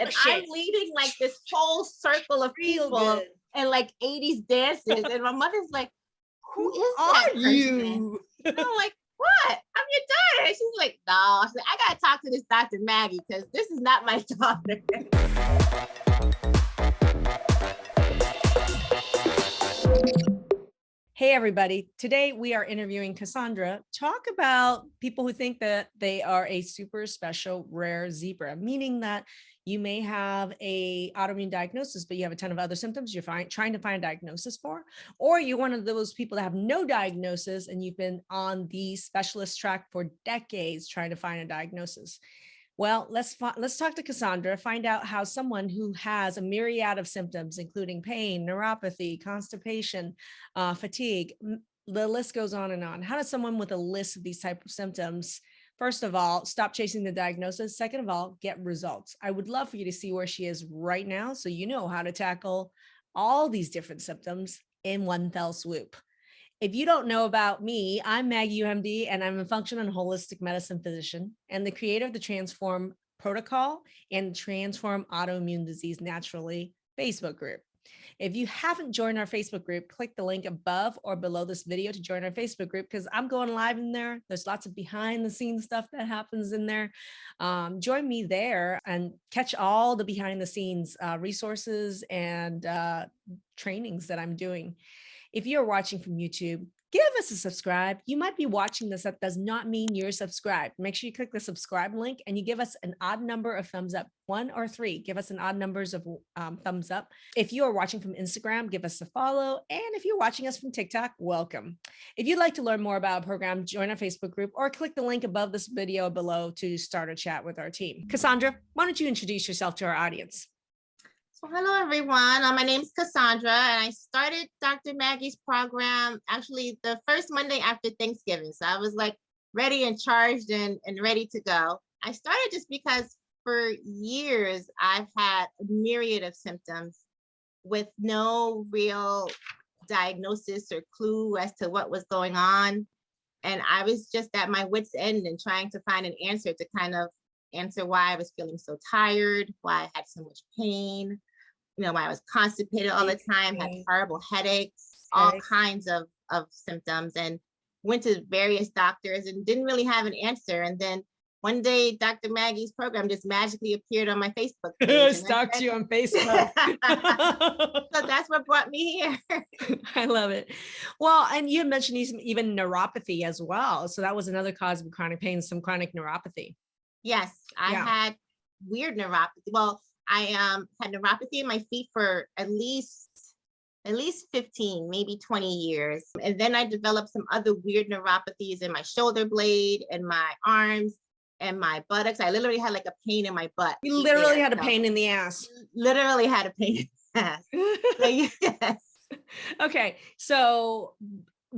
and I'm leading like this whole circle of people and like 80s dances. And my mother's like, who is that person? And I'm like, what? I'm your daughter. And she's like, no. I said, I gotta talk to this Dr. Maggie because this is not my daughter. Hey, everybody. Today we are interviewing Cassandra. Talk about people who think that they are a super special rare zebra, meaning that you may have a autoimmune diagnosis, but you have a ton of other symptoms you're trying to find a diagnosis for, or you're one of those people that have no diagnosis and you've been on the specialist track for decades trying to find a diagnosis. Well, let's talk to Cassandra, find out how someone who has a myriad of symptoms, including pain, neuropathy, constipation, fatigue, the list goes on and on. How does someone with a list of these type of symptoms, first of all, stop chasing the diagnosis? Second of all, get results. I would love for you to see where she is right now so you know how to tackle all these different symptoms in one fell swoop. If you don't know about me, I'm Maggie Yu, MD, and I'm a functional and holistic medicine physician and the creator of the Transform Protocol and Transform Autoimmune Disease Naturally Facebook group. If you haven't joined our Facebook group, click the link above or below this video to join our Facebook group because I'm going live in there. There's lots of behind the scenes stuff that happens in there. Join me there and catch all the behind the scenes resources and trainings that I'm doing. If you're watching from YouTube, give us a subscribe. You might be watching this. That does not mean you're subscribed. Make sure you click the subscribe link and you give us an odd number of thumbs up, 1 or 3. Give us an odd numbers of thumbs up. If you are watching from Instagram, give us a follow. And if you're watching us from TikTok, welcome. If you'd like to learn more about our program, join our Facebook group or click the link above this video below to start a chat with our team. Cassandra, why don't you introduce yourself to our audience? So hello, everyone. My name is Cassandra, and I started Dr. Maggie's program actually the first Monday after Thanksgiving. So I was like ready and charged and ready to go. I started just because for years I've had a myriad of symptoms with no real diagnosis or clue as to what was going on. And I was just at my wit's end and trying to find an answer to kind of answer why I was feeling so tired, why I had so much pain, why I was constipated all the time, had horrible headaches, all kinds of symptoms, and went to various doctors and didn't really have an answer. And then one day, Dr. Maggie's program just magically appeared on my Facebook page. Stalked you on Facebook. So that's what brought me here. I love it. Well, and you had mentioned even neuropathy as well. So that was another cause of chronic pain, some chronic neuropathy. Yes, I had weird neuropathy. Well, I had neuropathy in my feet for at least 15, maybe 20 years. And then I developed some other weird neuropathies in my shoulder blade and my arms and my buttocks. I literally had like a pain in my butt. You literally had a pain in the ass. Literally had a pain in the ass. So, yes. Okay, so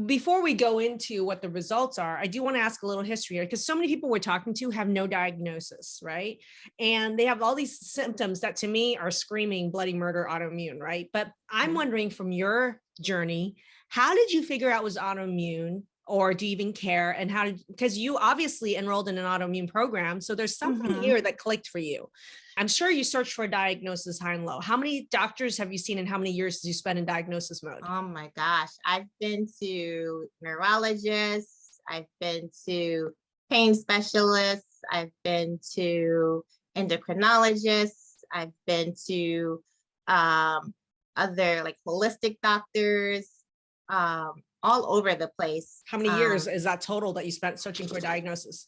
before we go into what the results are, I do want to ask a little history here because so many people we're talking to have no diagnosis, right? And they have all these symptoms that to me are screaming bloody murder autoimmune, right? But I'm wondering from your journey, how did you figure out it was autoimmune? Or do you even care? And because you obviously enrolled in an autoimmune program, so there's something here that clicked for you. I'm sure you searched for a diagnosis high and low. How many doctors have you seen and how many years did you spend in diagnosis mode? Oh my gosh. I've been to neurologists. I've been to pain specialists. I've been to endocrinologists. I've been to other like holistic doctors, all over the place. How many years is that total that you spent searching for a diagnosis?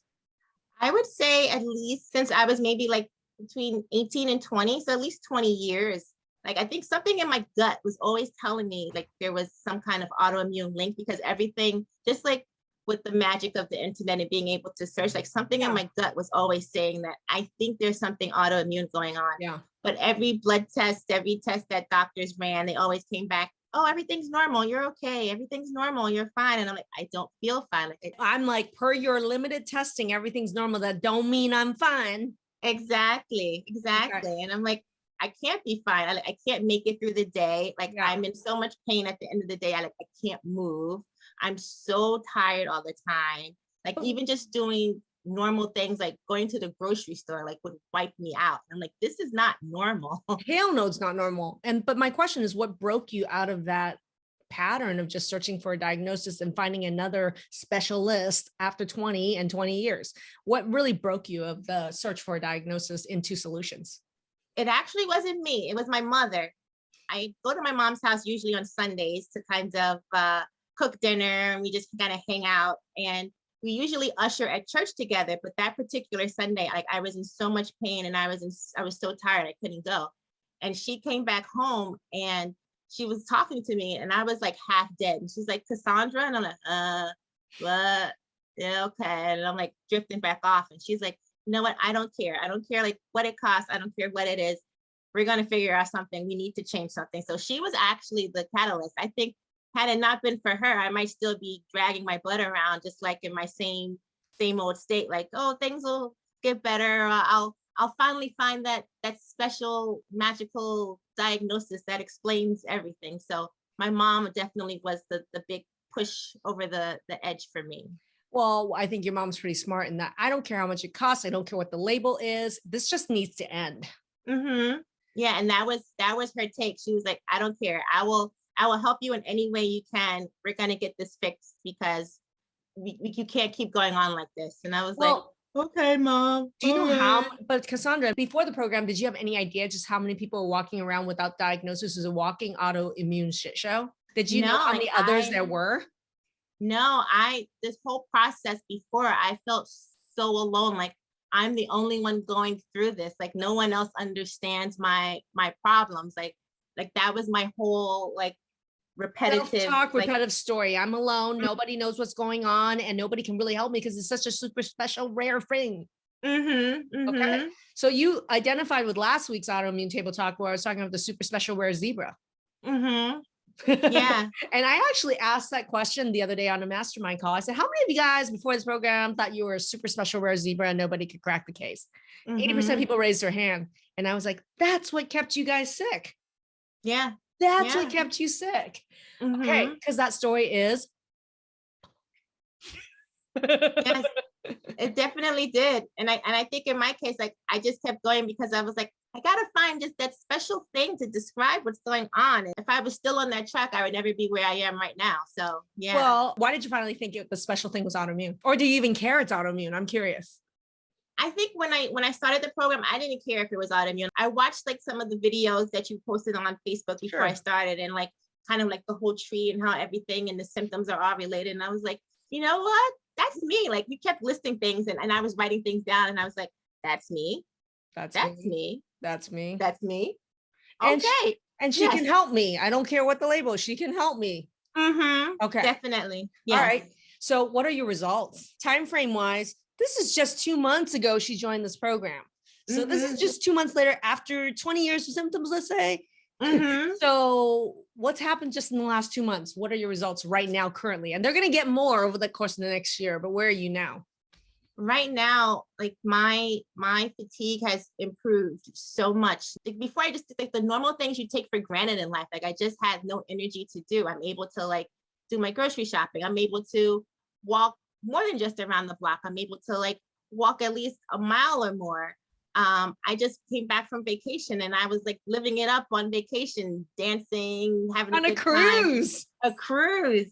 I would say at least since I was maybe like between 18 and 20, so at least 20 years. Like I think something in my gut was always telling me like there was some kind of autoimmune link because everything, just like with the magic of the internet and being able to search, like something in my gut was always saying that I think there's something autoimmune going on. Yeah. But every blood test, every test that doctors ran, they always came back, oh, everything's normal. You're okay. Everything's normal. You're fine. And I'm like, I don't feel fine. I'm like, per your limited testing, everything's normal. That don't mean I'm fine. Exactly. Okay. And I'm like, I can't be fine. I can't make it through the day. Like I'm in so much pain at the end of the day. I can't move. I'm so tired all the time. Like even just doing normal things like going to the grocery store like would wipe me out. I'm like, this is not normal. Hell no, it's not normal. But my question is, what broke you out of that pattern of just searching for a diagnosis and finding another specialist after 20 and 20 years? What really broke you of the search for a diagnosis into solutions? It actually wasn't me. It was my mother. I go to my mom's house usually on Sundays to kind of cook dinner, and we just kind of hang out. And we usually usher at church together. But that particular Sunday, like I was in so much pain, and I was so tired I couldn't go. And she came back home and she was talking to me, and I was like half dead. And she's like, Cassandra, and I'm like, what? Yeah, okay. And I'm like drifting back off. And she's like, you know what? I don't care. I don't care like what it costs. I don't care what it is. We're going to figure out something. We need to change something. So she was actually the catalyst. I think had it not been for her, I might still be dragging my butt around, just like in my same old state. Like, oh, things will get better. I'll finally find that special magical diagnosis that explains everything. So my mom definitely was the big push over the edge for me. Well, I think your mom's pretty smart in that. I don't care how much it costs. I don't care what the label is. This just needs to end. Mm-hmm. Yeah, and that was her take. She was like, I don't care. I will help you in any way you can. We're gonna get this fixed because you can't keep going on like this. And I was like, okay, Mom. Do you know how, but Cassandra, before the program, did you have any idea just how many people are walking around without diagnosis? Is a walking autoimmune shit show? Did you know how many others there were? No, this whole process before, I felt so alone. Like I'm the only one going through this. Like no one else understands my problems. Like that was my whole like repetitive story. I'm alone. Nobody knows what's going on, and nobody can really help me because it's such a super special, rare thing. Okay. So you identified with last week's autoimmune table talk where I was talking about the super special rare zebra. Yeah. And I actually asked that question the other day on a mastermind call. I said, how many of you guys before this program thought you were a super special rare zebra and nobody could crack the case? 80% of people raised their hand. And I was like, that's what kept you guys sick. Yeah. That's what kept you sick. Okay. Because that story is. Yes, it definitely did. And I think in my case, like I just kept going because I was like, I gotta find just that special thing to describe what's going on. And if I was still on that track, I would never be where I am right now. So yeah. Well, why did you finally think the special thing was autoimmune? Or do you even care it's autoimmune? I'm curious. I think when I started the program, I didn't care if it was autoimmune. I watched like some of the videos that you posted on Facebook before I started, and like kind of like the whole tree and how everything and the symptoms are all related. And I was like, you know what? That's me. Like you kept listing things and I was writing things down and I was like, that's me. That's me. That's me. That's me. Okay. And she can help me. I don't care what the label is. She can help me. Okay. Definitely. Yeah. All right. So what are your results? Time frame wise, this is just 2 months ago she joined this program. So this is just 2 months later after 20 years of symptoms, let's say. So what's happened just in the last 2 months? What are your results right now currently? And they're going to get more over the course of the next year, but where are you now? Right now, like my fatigue has improved so much. Like before, I just like the normal things you take for granted in life. Like I just had no energy to do. I'm able to like do my grocery shopping. I'm able to walk more than just around the block. I'm able to like walk at least a mile or more. I just came back from vacation and I was like living it up on vacation, dancing, having on a cruise. A cruise.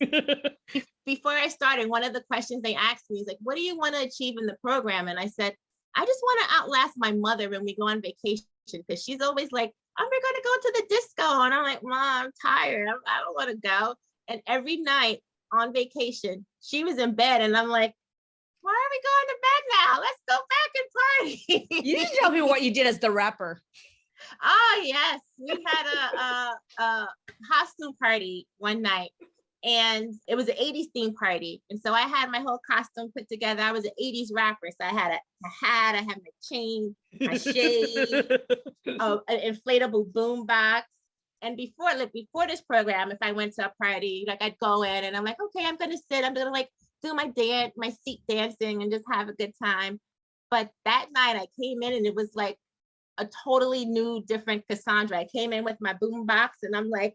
Before I started, one of the questions they asked me is like, what do you want to achieve in the program? And I said, I just want to outlast my mother when we go on vacation, because she's always like, we're going to go to the disco. And I'm like, Mom, I'm tired. I don't want to go. And every night on vacation, she was in bed and I'm like, why are we going to bed now? Let's go back and party. You need to tell me what you did as the rapper. Oh, yes. We had a costume party one night. And it was an 80s theme party. And so I had my whole costume put together. I was an 80s rapper. So I had a hat, I had my chain, my shade, an inflatable boom box. And before this program, if I went to a party, like I'd go in and I'm like, okay, I'm going to sit. I'm going to like do my seat dancing and just have a good time. But that night I came in and it was like a totally new, different Cassandra. I came in with my boom box and I'm like,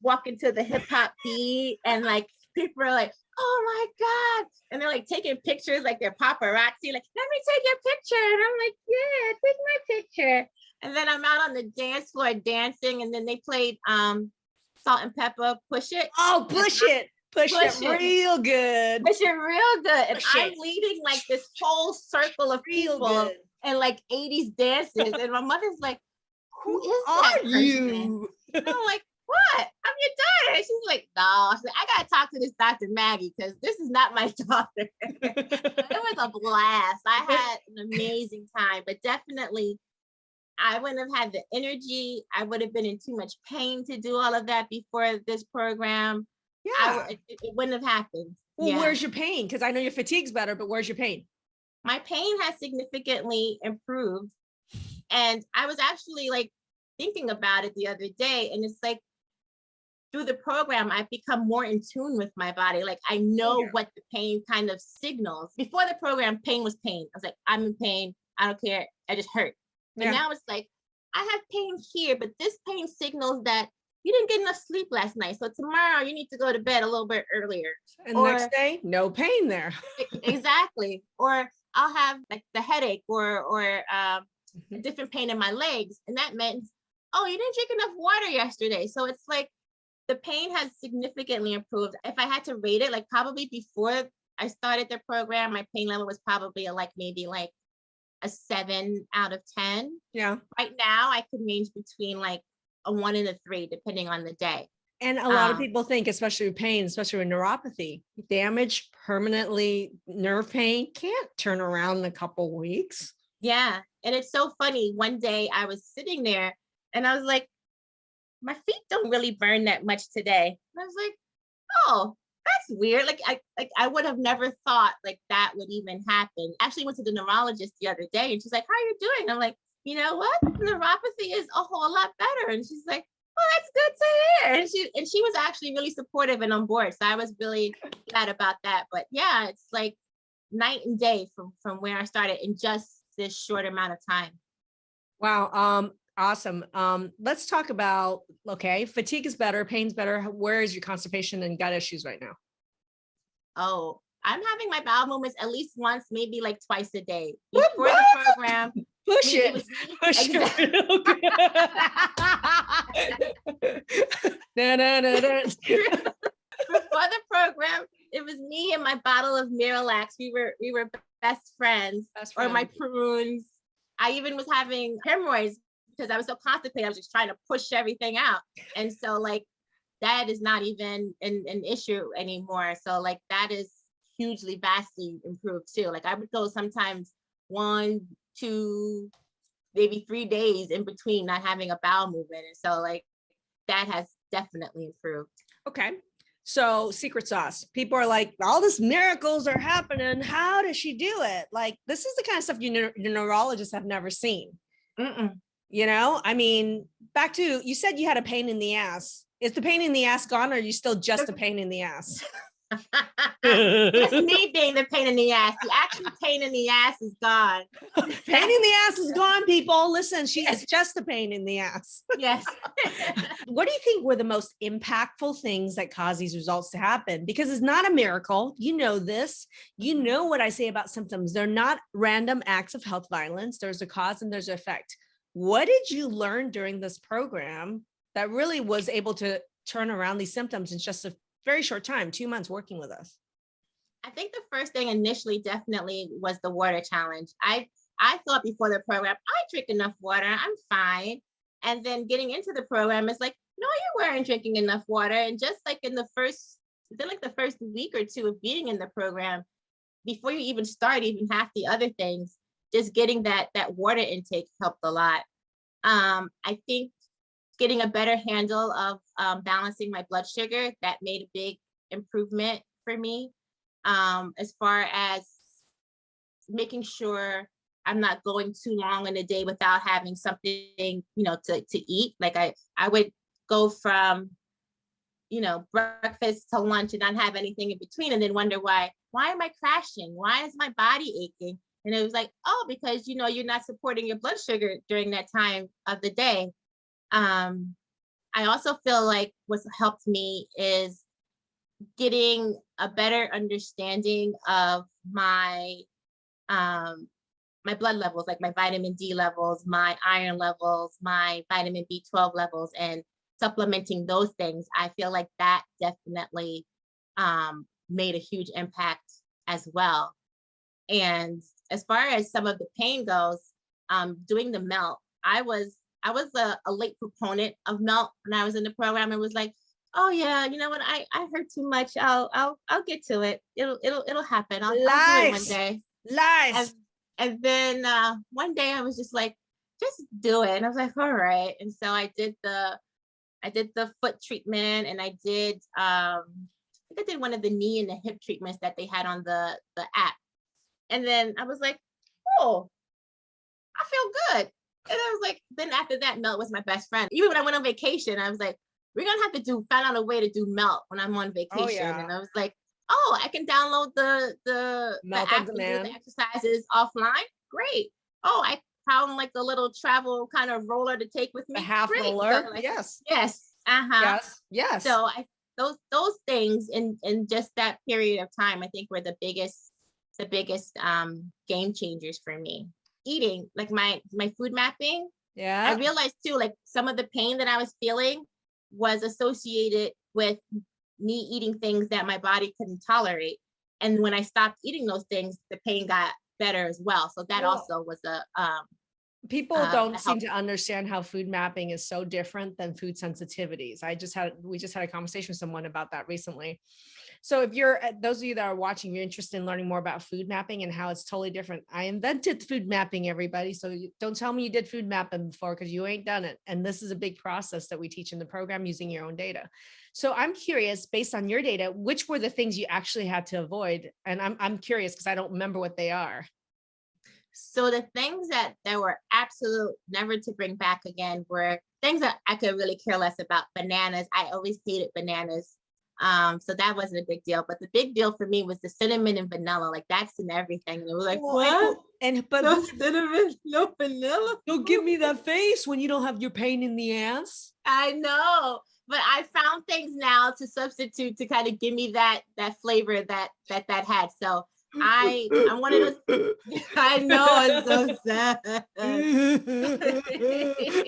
walking to the hip hop beat and like people are like, oh my God. And they're like taking pictures, like they're paparazzi, like, let me take your picture. And I'm like, yeah, take my picture. And then I'm out on the dance floor dancing. And then they played Salt and Pepper, Push It. Oh, push it. Push it Push it. real good. Push it real good. And Push I'm it. leading like this whole circle of Real people good. and like 80s dances. And my mother's like, who is that Are person? you? And I'm like, what? I'm your daughter. And she's like, no. She's like, I gotta talk to this Dr. Maggie because this is not my daughter. It was a blast. I had an amazing time, but definitely I wouldn't have had the energy. I would have been in too much pain to do all of that before this program. Yeah. It wouldn't have happened. Well, Yeah. where's your pain? Because I know your fatigue's better, but where's your pain? My pain has significantly improved. And I was actually like thinking about it the other day, and it's like through the program, I've become more in tune with my body. Like I know what the pain kind of signals. Before the program, pain was pain. I was like, I'm in pain. I don't care. I just hurt. But Yeah. now it's like, I have pain here, but this pain signals that you didn't get enough sleep last night. So tomorrow you need to go to bed a little bit earlier. And next day, no pain there. Exactly. Or I'll have like the headache or a different pain in my legs. And that meant, oh, you didn't drink enough water yesterday. So it's like the pain has significantly improved. If I had to rate it, like probably before I started the program, my pain level was probably maybe like a 7 out of 10. Yeah. Right now, I could range between like a 1 and a 3, depending on the day. And a lot of people think, especially with pain, especially with neuropathy, damage permanently nerve pain can't turn around in a couple weeks. Yeah. And it's so funny. One day I was sitting there and I was like, my feet don't really burn that much today. And I was like, oh, that's weird. Like I would have never thought like that would even happen. Actually went to the neurologist the other day and she's like, how are you doing? I'm like, you know what? Neuropathy is a whole lot better. And she's like, well, that's good to hear. And she was actually really supportive and on board. So I was really glad about that. But yeah, it's like night and day from where I started in just this short amount of time. Wow. Awesome. Let's talk about, okay, fatigue is better, pain's better. Where is your constipation and gut issues right now? Oh, I'm having my bowel movements at least once, maybe like twice a day. Before the program, push it. Push it real good. Before the program, it was me and my bottle of Miralax. We were best friends. Or my prunes. I even was having hemorrhoids because I was so constipated. I was just trying to push everything out. And so like that is not even an issue anymore. So like that is hugely, vastly improved too. Like I would go sometimes 1, 2, maybe 3 days in between not having a bowel movement. And so like that has definitely improved. Okay. So secret sauce. People are like, all these miracles are happening. How does she do it? Like, this is the kind of stuff your neurologists have never seen. You know, I mean, back to, you said you had a pain in the ass. Is the pain in the ass gone or are you still just a pain in the ass? It's me being the pain in the ass. The actual pain in the ass is gone. Pain in the ass is gone, people. Listen, she is just a pain in the ass. Yes. What do you think were the most impactful things that cause these results to happen? Because it's not a miracle. You know this. You know what I say about symptoms. They're not random acts of health violence. There's a cause and there's an effect. What did you learn during this program that really was able to turn around these symptoms in just a very short time, 2 months working with us? I think the first thing initially definitely was the water challenge. I thought before the program, I drink enough water, I'm fine. And then getting into the program, it's like, no, you weren't drinking enough water. And just like in the first week or 2 of being in the program, before you even start even half the other things, just getting that water intake helped a lot. I think getting a better handle of balancing my blood sugar, that made a big improvement for me. As far as making sure I'm not going too long in a day without having something, to eat. Like I would go from, breakfast to lunch and not have anything in between and then wonder why am I crashing? Why is my body aching? And it was like, oh, because, you're not supporting your blood sugar during that time of the day. I also feel like what's helped me is getting a better understanding of um, my blood levels, like my vitamin D levels, my iron levels, my vitamin B12 levels, and supplementing those things, I feel like that definitely made a huge impact as well. And as far as some of the pain goes, doing the melt, I was a late proponent of melt when I was in the program, and was like, oh yeah, you know what, I heard too much. I'll get to it. It'll happen. I'll do it one Lies, day. And lies. and then one day I was just like, just do it. And I was like, all right. And so I did the foot treatment, and I think I did one of the knee and the hip treatments that they had on the app. And then I was like, oh, I feel good. And I was like, then after that, melt was my best friend. Even when I went on vacation, I was like, we're gonna have to find out a way to do melt when I'm on Oh vacation. yeah. And I was like, oh, I can download the Melt on app and do the demand. exercises offline. Great. Oh, I found like a little travel kind of roller to take with The me. half Great. So roller. like, Yes. yes, uh-huh. Yes. Yes. So I those things in just that period of time, I think were the biggest game changers for me. Eating, like my food mapping, I Yeah. realized too, like some of the pain that I was feeling was associated with me eating things that my body couldn't tolerate. And when I stopped eating those things, the pain got better as well. So that Well, also was people don't a seem help. to understand how food mapping is so different than food sensitivities. We just had a conversation with someone about that recently. So if you're those of you that are watching, you're interested in learning more about food mapping and how it's totally different. I invented food mapping, everybody. So don't tell me you did food mapping before, because you ain't done it. And this is a big process that we teach in the program using your own data. So I'm curious, based on your data, which were the things you actually had to avoid? And I'm curious because I don't remember what they are. So the things that were absolute never to bring back again were things that I could really care less about. Bananas. I always hated bananas. So that wasn't a big deal. But the big deal for me was the cinnamon and vanilla. Like that's in everything. And it was like, Well, what? but No cinnamon, no vanilla. don't give me that face when you don't have your pain in the ass. I know. But I found things now to substitute to kind of give me that flavor that had. So I'm one of those. I know, it's so sad.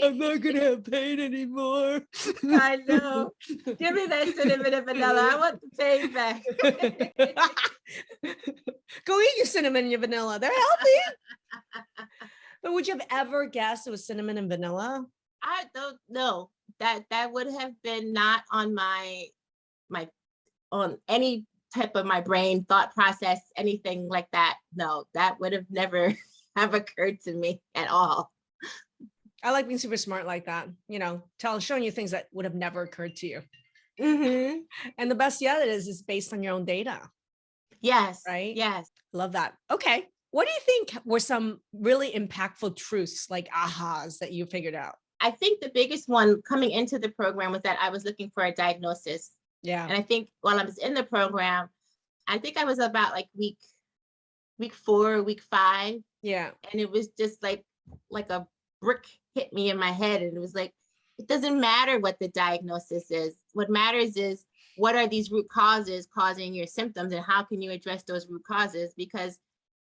I'm not gonna have pain anymore. I know. Give me that cinnamon and vanilla. I want the pain back. Go eat your cinnamon and your vanilla. They're healthy. But would you have ever guessed it was cinnamon and vanilla? I don't know. That would have been not on my on any type of my brain thought process, anything like that. No, that would have never have occurred to me at all. I like being super smart like that, showing you things that would have never occurred to you. Hmm. And the best yet is based on your own data, Yes, right? yes. Love that. Okay. What do you think were some really impactful truths, like ahas, that you figured out? I think the biggest one coming into the program was that I was looking for a diagnosis. Yeah. And I think while I was in the program, I think I was about like week 4, week 5. Yeah. And it was just like a brick hit me in my head. And it was like, it doesn't matter what the diagnosis is. What matters is what are these root causes causing your symptoms, and how can you address those root causes? Because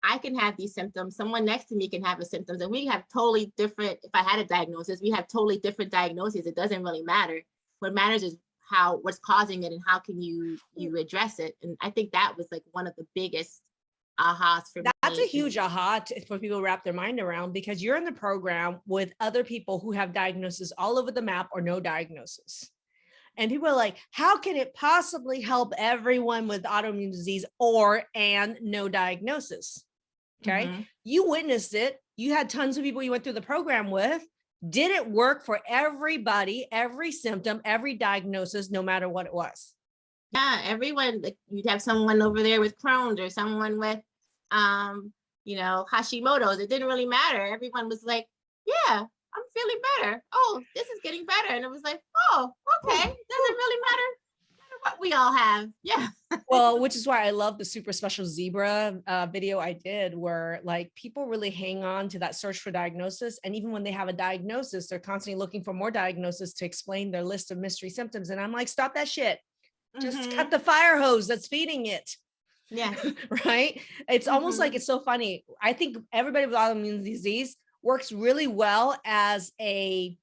I can have these symptoms, someone next to me can have the symptoms, and we have totally different. If I had a diagnosis, we have totally different diagnoses. It doesn't really matter. What matters is what's causing it and how can you address it. And I think that was like one of the biggest ahas for me. That's a huge aha for people to wrap their mind around, because you're in the program with other people who have diagnoses all over the map or no diagnosis. And people are like, how can it possibly help everyone with autoimmune disease and no diagnosis? Okay. Mm-hmm. You witnessed it. You had tons of people you went through the program with. Did it work for everybody, every symptom, every diagnosis, no matter what it was? Yeah, everyone, like you'd have someone over there with Crohn's or someone with Hashimoto's. It didn't really matter. Everyone was like, yeah, I'm feeling better. Oh, this is getting better. And it was like, oh, okay. Doesn't really matter what we all have. Yeah. Well, which is why I love the super special zebra video I did, where like people really hang on to that search for diagnosis. And even when they have a diagnosis, they're constantly looking for more diagnosis to explain their list of mystery symptoms. And I'm like, stop that shit. Just Mhm. cut the fire hose that's feeding it. Yes. Right? It's almost like, Mhm. it's so funny. I think everybody with autoimmune disease works really well as a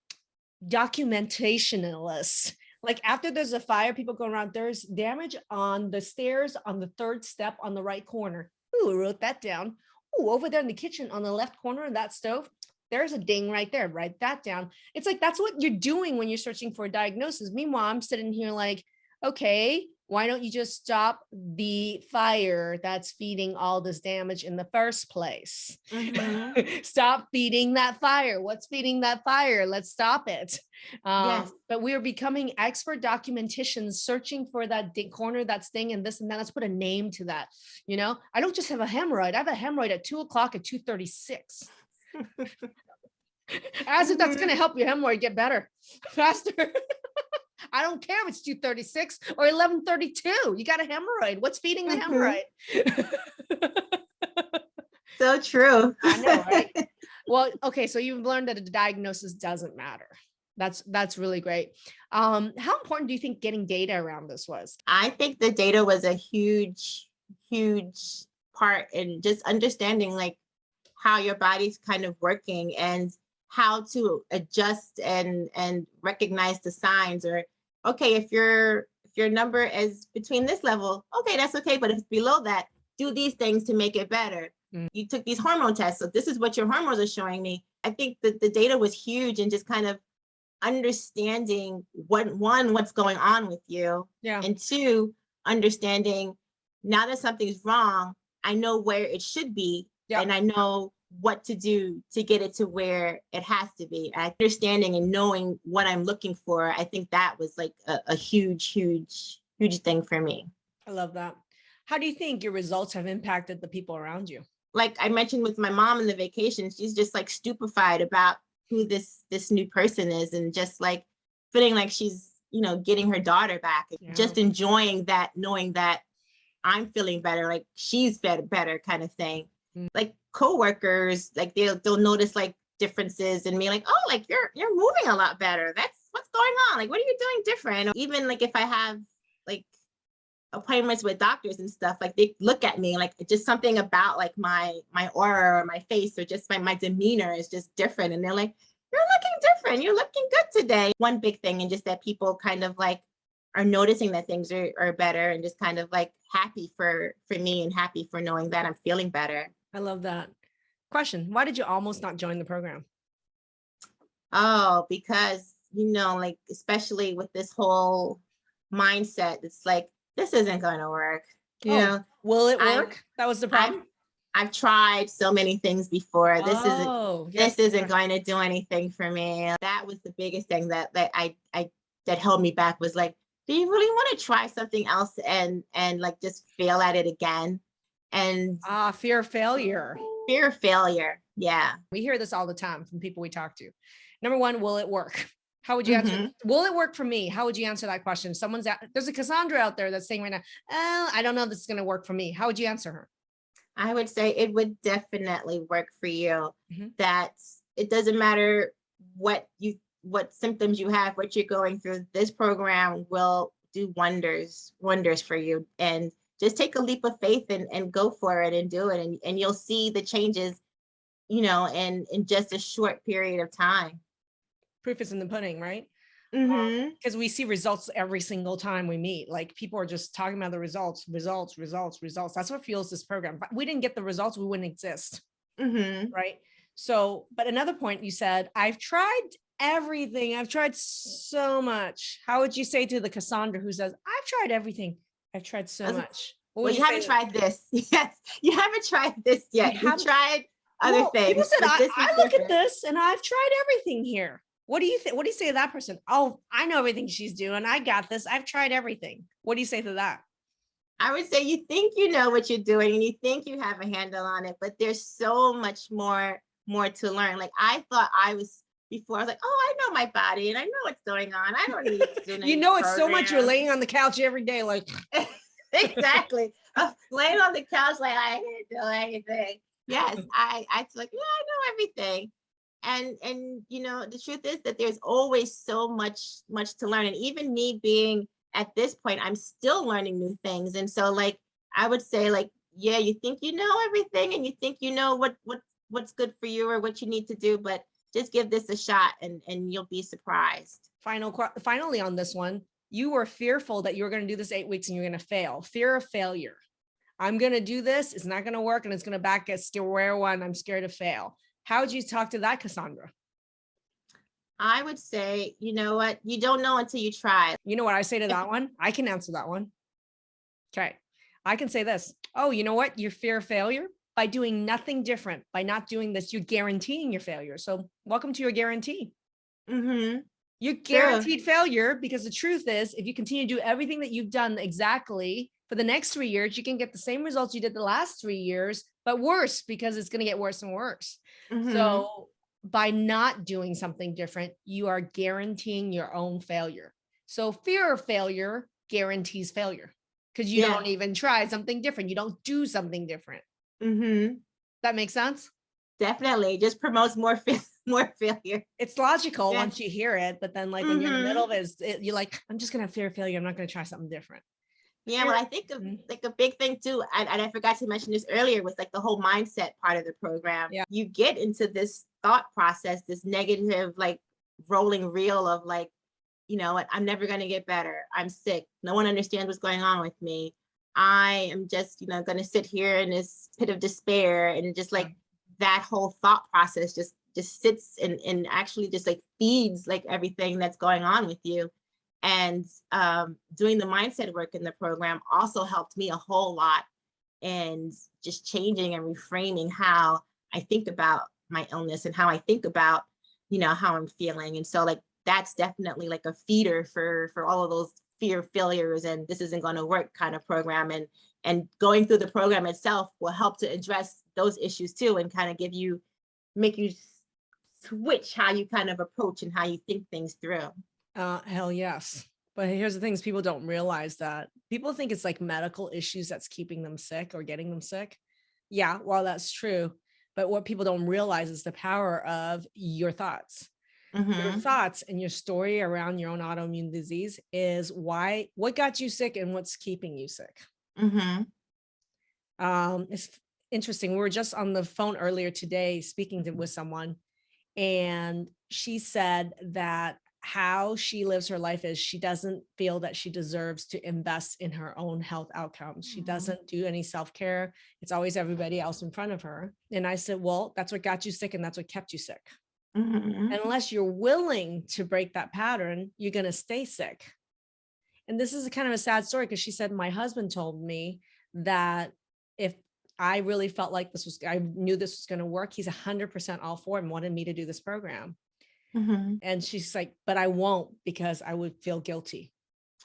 documentationalist. Like after there's a fire, people go around, there's damage on the stairs on the third step on the right corner. Ooh, I wrote that down. Ooh, over there in the kitchen on the left corner of that stove, there's a ding right there. Write that down. It's like that's what you're doing when you're searching for a diagnosis. Meanwhile, I'm sitting here like, okay, why don't you just stop the fire that's feeding all this damage in the first place? Mhm. Stop feeding that fire. What's feeding that fire? Let's stop it. Yes. But we are becoming expert documenticians, searching for that corner, that sting, and this and that. Let's put a name to that. You know, I don't just have a hemorrhoid. I have a hemorrhoid at 2 o'clock at 2:36. As if that's going Mhm. to help your hemorrhoid get better faster. I don't care if it's 2:36 or 11:32. You got a hemorrhoid. What's feeding the Mhm. hemorrhoid? So true. I know, right? Well, okay, so you've learned that a diagnosis doesn't matter. That's really great. How important do you think getting data around this was? I think the data was a huge, huge part in just understanding like how your body's kind of working and how to adjust and recognize the signs. Or okay, if your number is between this level, okay, that's okay, but if it's below that, do these things to make it better. Mm. You took these hormone tests, so this is what your hormones are showing me. I think that the data was huge and just kind of understanding what's going on with you, Yeah. and two, understanding now that something's wrong, I know where it should be, Yeah. and I know what to do to get it to where it has to be. Understanding and knowing what I'm looking for, I think that was like a huge, huge, huge thing for me. I love that. How do you think your results have impacted the people around you? Like I mentioned with my mom in the vacation, she's just like stupefied about who this new person is, and just like feeling like she's, getting her daughter back, Yeah. just enjoying that, knowing that I'm feeling better, like she's better kind of thing. Mm. Like coworkers, like they'll notice like differences in me, like, oh, like you're moving a lot better. That's what's going on. Like, what are you doing different? Or even like if I have like appointments with doctors and stuff, like they look at me like just something about like my aura or my face or just my demeanor is just different, and they're like, you're looking different, you're looking good today. One big thing, and just that people kind of like are noticing that things are better, and just kind of like happy for me and happy for knowing that I'm feeling better. I love that. Question: why did you almost not join the program? Oh, because like especially with this whole mindset, it's like this isn't going to work. you Oh, know will it i've work? That was the i've problem. I've tried so many things before. This isn't Oh, yes. this isn't going to do anything for me. That was the biggest thing that that held me back, was like, do you really want to try something else and like just fail at it again? And Fear of failure. fear of failure. Yeah. We hear this all the time from people we talk to. Number one, will it work? How would you answer? hmm Will it work for me? How would you answer that question? There's a Cassandra out there that's saying right now, oh, I don't know if this is going to work for me. How would you answer her? I would say it would definitely work for you. Mhm. That it doesn't matter what symptoms you have, what you're going through. This program will do wonders for you. And just take a leap of faith and go for it and do it. And you'll see the changes, in just a short period of time. Proof is in the pudding, right? Mm-hmm. Because we see results every single time we meet. Like people are just talking about the results, results, results, results. That's what fuels this program. But we didn't get the results, we wouldn't exist. Mm-hmm. Right. So, but another point you said, I've tried everything. I've tried so much. How would you say to the Cassandra who says, I've tried everything? I've tried so much. What Well, would you you say haven't to them? tried this. Yes, you haven't tried this You yet. You've haven't. tried other Well, people things, said, but this is I look at different. this and I've tried everything here. What do you think? What do you say to that person? Oh, I know everything she's doing. I got this. I've tried everything. What do you say to that? I would say you think you know what you're doing and you think you have a handle on it, but there's so much more to learn. Like I thought I was before. I was like, oh, I know my body and I know what's going on. I don't need to do You any know, it's so much you're program. laying on the couch every day, like, Exactly. Laying on the couch like I can't do anything. Yes, I feel like, yeah, I know everything. And the truth is that there's always so much to learn. And even me being at this point, I'm still learning new things. And so like, I would say like, yeah, you think you know everything and you think you know what's good for you or what you need to do, but just give this a shot and you'll be surprised. Finally on this one, you were fearful that you were going to do this 8 weeks and you're going to fail. Fear of failure. I'm going to do this. It's not going to work. And it's going to back at square one. I'm scared to fail. How would you talk to that, Cassandra? I would say, you know what? You don't know until you try. You know what I say to that one? I can answer that one. Okay. I can say this. Oh, you know what? Your fear of failure, by doing nothing different, by not doing this, you're guaranteeing your failure. So welcome to your guarantee. Mm-hmm. You're guaranteed failure, because the truth is, if you continue to do everything that you've done exactly for the next 3 years, you can get the same results you did the last 3 years, but worse, because it's going to get worse and worse. Mm-hmm. So by not doing something different, you are guaranteeing your own failure. So fear of failure guarantees failure, because you don't even try something different. You don't do something different. Mm-hmm. That makes sense? Definitely. Just promotes more failure. It's logical once you hear it, but then like when you're in the middle of it, you're like, I'm just going to fear failure. I'm not going to try something different. Yeah, well, I think of like a big thing too, and I forgot to mention this earlier, was like the whole mindset part of the program. Yeah. You get into this thought process, this negative, like rolling reel of like, you know what, I'm never going to get better. I'm sick. No one understands what's going on with me. I am just, you know, going to sit here in this pit of despair, and just like that whole thought process just sits and actually just like feeds like everything that's going on with you. And doing the mindset work in the program also helped me a whole lot in just changing and reframing how I think about my illness and how I think about, you know, how I'm feeling. And so like, that's definitely like a feeder for all of those fear of failures and this isn't going to work kind of program. And going through the program itself will help to address those issues too, and kind of make you switch how you kind of approach and how you think things through. Hell yes. But here's the things people don't realize, that people think it's like medical issues that's keeping them sick or getting them sick. Yeah, well, that's true. But what people don't realize is the power of your thoughts. Your thoughts and your story around your own autoimmune disease is what got you sick and what's keeping you sick. It's interesting. We were just on the phone earlier today speaking with someone, and she said that how she lives her life is she doesn't feel that she deserves to invest in her own health outcomes. She doesn't do any self-care. It's always everybody else in front of her. And I said, well, that's what got you sick and that's what kept you sick. And unless you're willing to break that pattern, you're going to stay sick. And this is kind of a sad story, because she said, my husband told me that if I really felt like I knew this was going to work, he's 100% all for it and wanted me to do this program. And she's like, but I won't, because I would feel guilty.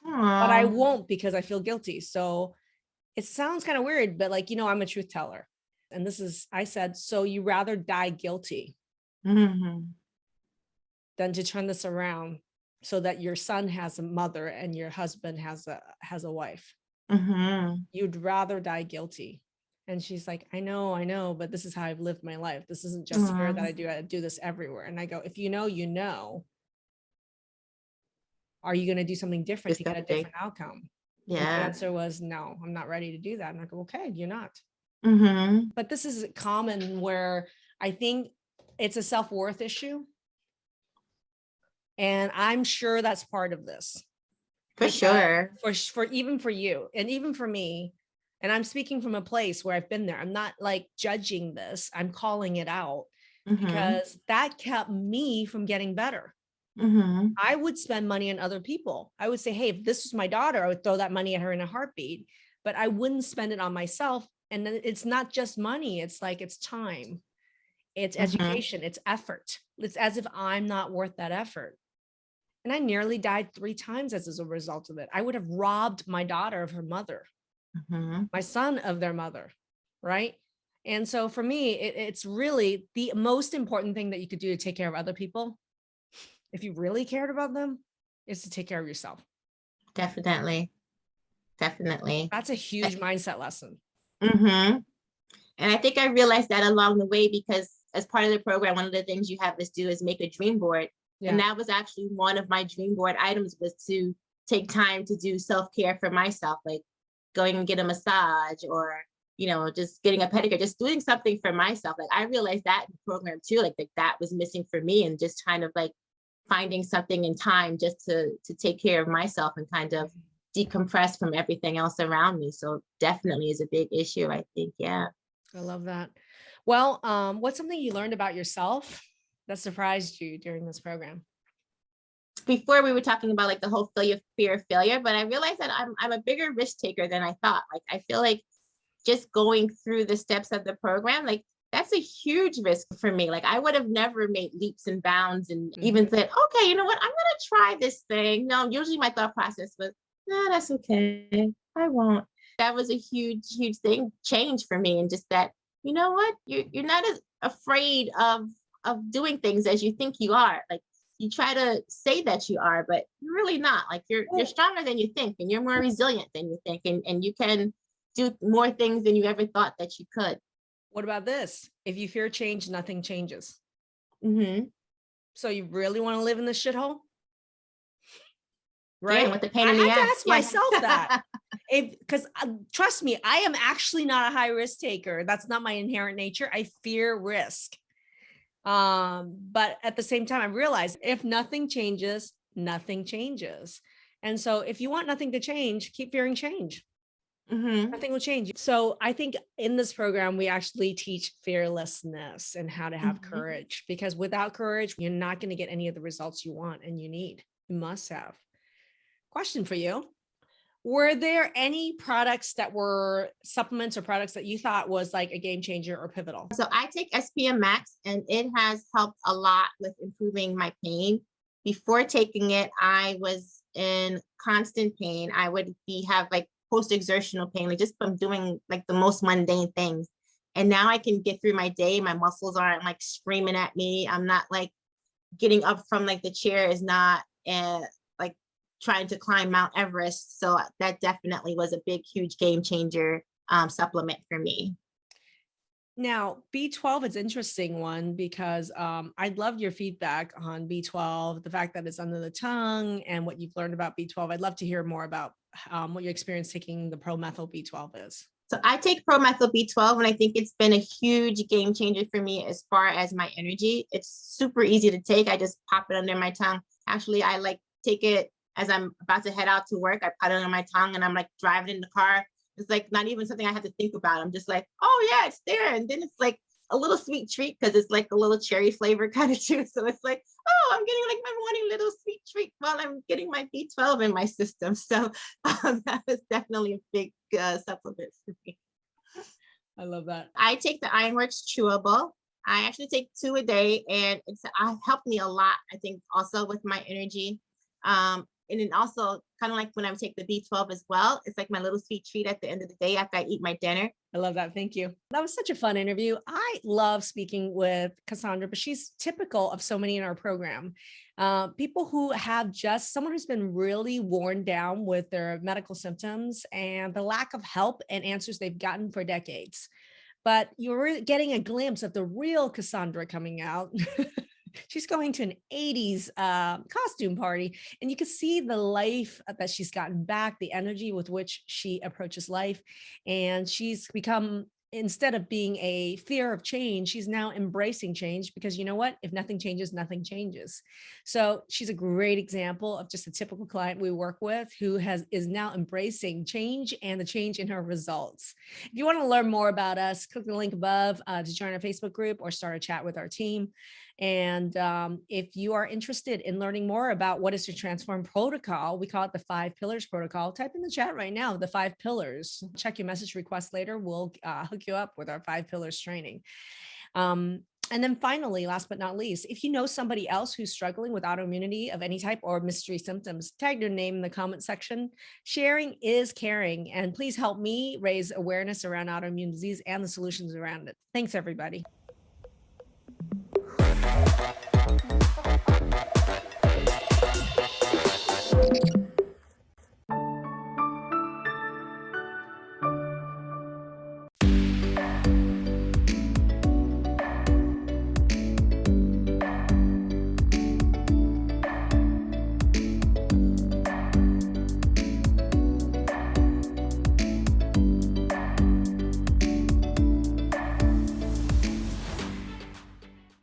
But I won't, because I feel guilty. So it sounds kind of weird, but like, you know, I'm a truth teller. And I said, so you rather die guilty than to turn this around so that your son has a mother and your husband has a wife. You'd rather die guilty. And she's like, I know, but this is how I've lived my life. This isn't just here that I do this everywhere. And I go, if you know, are you going to do something different to get a different outcome? Yeah. And the answer was, no, I'm not ready to do that. And I go, okay, you're not. But this is common, where I think it's a self-worth issue. And I'm sure that's part of this. For sure. For even for you and even for me. And I'm speaking from a place where I've been there. I'm not like judging this. I'm calling it out because that kept me from getting better. I would spend money on other people. I would say, hey, if this was my daughter, I would throw that money at her in a heartbeat, but I wouldn't spend it on myself. And then it's not just money. It's like, it's time, it's education, it's effort. It's as if I'm not worth that effort. And I nearly died 3 times as a result of it. I would have robbed my daughter of her mother, my son of their mother, right? And so for me, it's really the most important thing that you could do to take care of other people, if you really cared about them, is to take care of yourself. Definitely. That's a huge mindset lesson. And I think I realized that along the way, because as part of the program, one of the things you have us do is make a dream board. And that was actually one of my dream board items, was to take time to do self-care for myself, like going and get a massage, or just getting a pedicure, just doing something for myself. Like I realized that in the program too, like that was missing for me, and just kind of like finding something in time just to take care of myself and kind of decompress from everything else around me. So definitely is a big issue, I think. Yeah. I love that. Well, what's something you learned about yourself that surprised you during this program? Before we were talking about like the whole fear of failure, but I realized that I'm a bigger risk taker than I thought. Like I feel like just going through the steps of the program, like that's a huge risk for me. Like I would have never made leaps and bounds and even said, okay, you know what, I'm gonna try this thing. No, usually my thought process was, no, that's okay, I won't. That was a huge thing, change for me. And just that, you know what, you're not as afraid of doing things as you think you are. Like you try to say that you are, but you're really not. Like you're stronger than you think, and you're more resilient than you think, and you can do more things than you ever thought that you could. What about this? If you fear change, nothing changes. Mm-hmm. So you really want to live in the shithole? Right? Right? With the pain I in the had to ass. ask myself that. Because trust me, I am actually not a high risk taker. That's not my inherent nature. I fear risk. But at the same time, I realized if nothing changes, nothing changes. And so if you want nothing to change, keep fearing change. Mm-hmm. Nothing will change. So I think in this program, we actually teach fearlessness and how to have courage, because without courage, you're not going to get any of the results you want and you need. You must have. Question for you. Were there any products that were supplements or products that you thought was like a game changer or pivotal? So I take SPM Max, and it has helped a lot with improving my pain. Before taking it, I was in constant pain. I would have like post-exertional pain, like just from doing like the most mundane things. And now I can get through my day. My muscles aren't like screaming at me. I'm not like getting up from like the chair is not like trying to climb Mount Everest. So that definitely was a big, huge game changer supplement for me. Now, B12 is an interesting one because I loved your feedback on B12, the fact that it's under the tongue and what you've learned about B12. I'd love to hear more about what your experience taking the Promethyl B12 is. So I take Promethyl B12, and I think it's been a huge game changer for me as far as my energy. It's super easy to take. I just pop it under my tongue. Actually, I like take it as I'm about to head out to work. I put it on my tongue and I'm like driving in the car. It's like not even something I have to think about. I'm just like, oh yeah, it's there. And then it's like a little sweet treat because it's like a little cherry flavor kind of too. So it's like, oh, I'm getting like my morning little sweet treat while I'm getting my B12 in my system. So that was definitely a big supplement for me. I love that. I take the Ironworks chewable. I actually take 2 a day, and it's helped me a lot, I think, also with my energy. And then also kind of like when I take the B12 as well, it's like my little sweet treat at the end of the day after I eat my dinner. I love that. Thank you. That was such a fun interview. I love speaking with Cassandra, but she's typical of so many in our program. People who have just someone who's been really worn down with their medical symptoms and the lack of help and answers they've gotten for decades. But you're getting a glimpse of the real Cassandra coming out. She's going to an 80s costume party, and you can see the life that she's gotten back, the energy with which she approaches life. And she's become, instead of being a fear of change, she's now embracing change, because you know what? If nothing changes, nothing changes. So she's a great example of just a typical client we work with who is now embracing change and the change in her results. If you want to learn more about us, click the link above to join our Facebook group or start a chat with our team. And if you are interested in learning more about what is the Transform protocol, we call it the 5 pillars protocol. Type in the chat right now, the 5 pillars. Check your message request later. We'll hook you up with our 5 pillars training. And then finally, last but not least, if you know somebody else who's struggling with autoimmunity of any type or mystery symptoms, tag their name in the comment section. Sharing is caring. And please help me raise awareness around autoimmune disease and the solutions around it. Thanks, everybody.